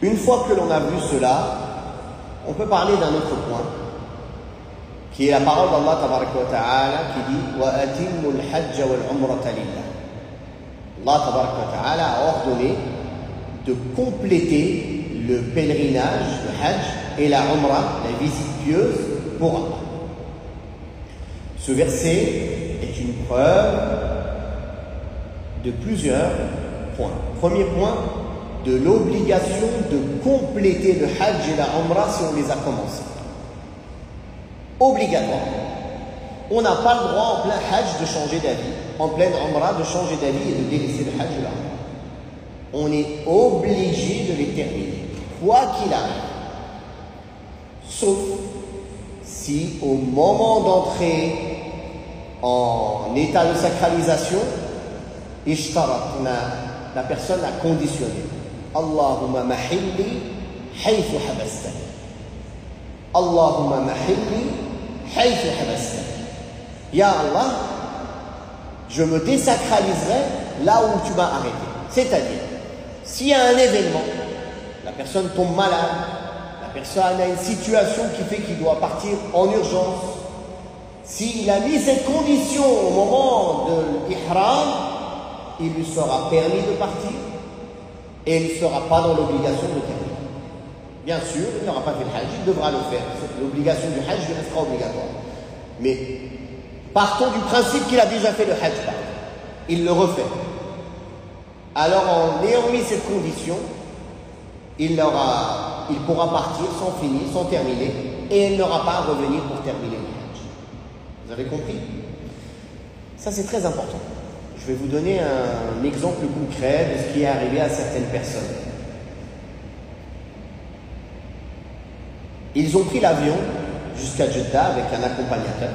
Une fois que l'on a vu cela, on peut parler d'un autre point, qui est la parole d'Allah tabaraka wa ta'ala qui dit wa atimul hajj wal umrata lillah. Allah tabaraka wa ta'ala a ordonné de compléter le pèlerinage, le hajj et la umrah, la visite pieuse pour Allah. Ce verset est une preuve de plusieurs points. Premier point, de l'obligation de compléter le hajj et la umrah si on les a commencés. Obligatoire. On n'a pas le droit en plein hajj de changer d'avis, en pleine umrah de changer d'avis et de délaisser le hajj et la umrah. On est obligé de les terminer, quoi qu'il arrive. Sauf si au moment d'entrer en état de sacralisation, la personne a conditionné. Allahumma mahilli haythu habastani. Allahumma mahilli haythu habastani. Ya Allah, je me désacraliserai là où tu m'as arrêté. C'est-à-dire, s'il y a un événement, la personne tombe malade, la personne a une situation qui fait qu'il doit partir en urgence, s'il a mis cette condition au moment de l'ihram, il lui sera permis de partir et il ne sera pas dans l'obligation de terminer. Bien sûr, il n'aura pas fait le hajj, il devra le faire. L'obligation du hajj lui restera obligatoire. Mais partons du principe qu'il a déjà fait le hajj, il le refait. Alors en ayant mis cette condition, il pourra partir sans finir, sans terminer, et il n'aura pas à revenir pour terminer le hajj. Vous avez compris? Ça c'est très important. Je vais vous donner un exemple concret de ce qui est arrivé à certaines personnes. Ils ont pris l'avion jusqu'à Jeddah avec un accompagnateur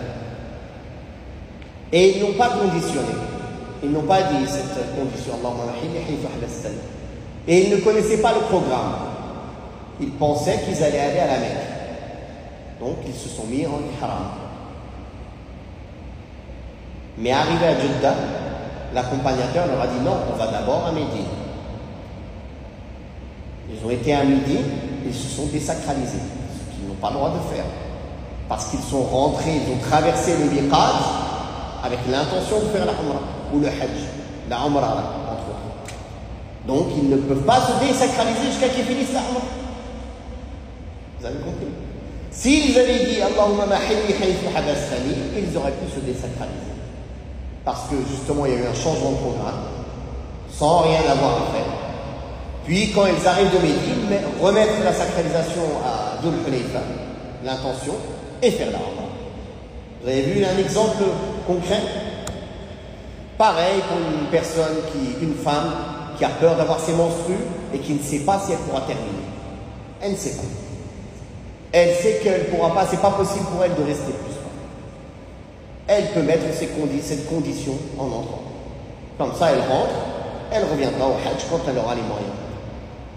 et ils n'ont pas conditionné. Ils n'ont pas dit cette condition. Et ils ne connaissaient pas le programme. Ils pensaient qu'ils allaient aller à la Mecque. Donc ils se sont mis en ihram. Mais arrivé à Jeddah, l'accompagnateur leur a dit non, on va d'abord à Médine. Ils ont été à Médine, ils se sont désacralisés, ce qu'ils n'ont pas le droit de faire. Parce qu'ils sont rentrés, ils ont traversé le miqat avec l'intention de faire la umrah ou le hajj, la umrah entre autres. Donc ils ne peuvent pas se désacraliser jusqu'à qu'ils finissent la umrah. Vous avez compris? S'ils avaient dit Allahumma mahilli haythu habastani, ils auraient pu se désacraliser. Parce que justement il y a eu un changement de programme, sans rien avoir à faire. Puis quand ils arrivent de Médine, remettre la sacralisation à Dhul Hulayfa, l'intention, et faire la umrah. Vous avez vu un exemple concret? Pareil pour une femme qui a peur d'avoir ses menstrues et qui ne sait pas si elle pourra terminer. Elle ne sait pas. Elle sait qu'elle ne pourra pas, c'est pas possible pour elle de rester plus. Elle peut mettre cette condition en entrant. Comme ça, elle rentre, elle reviendra au hajj quand elle aura les moyens.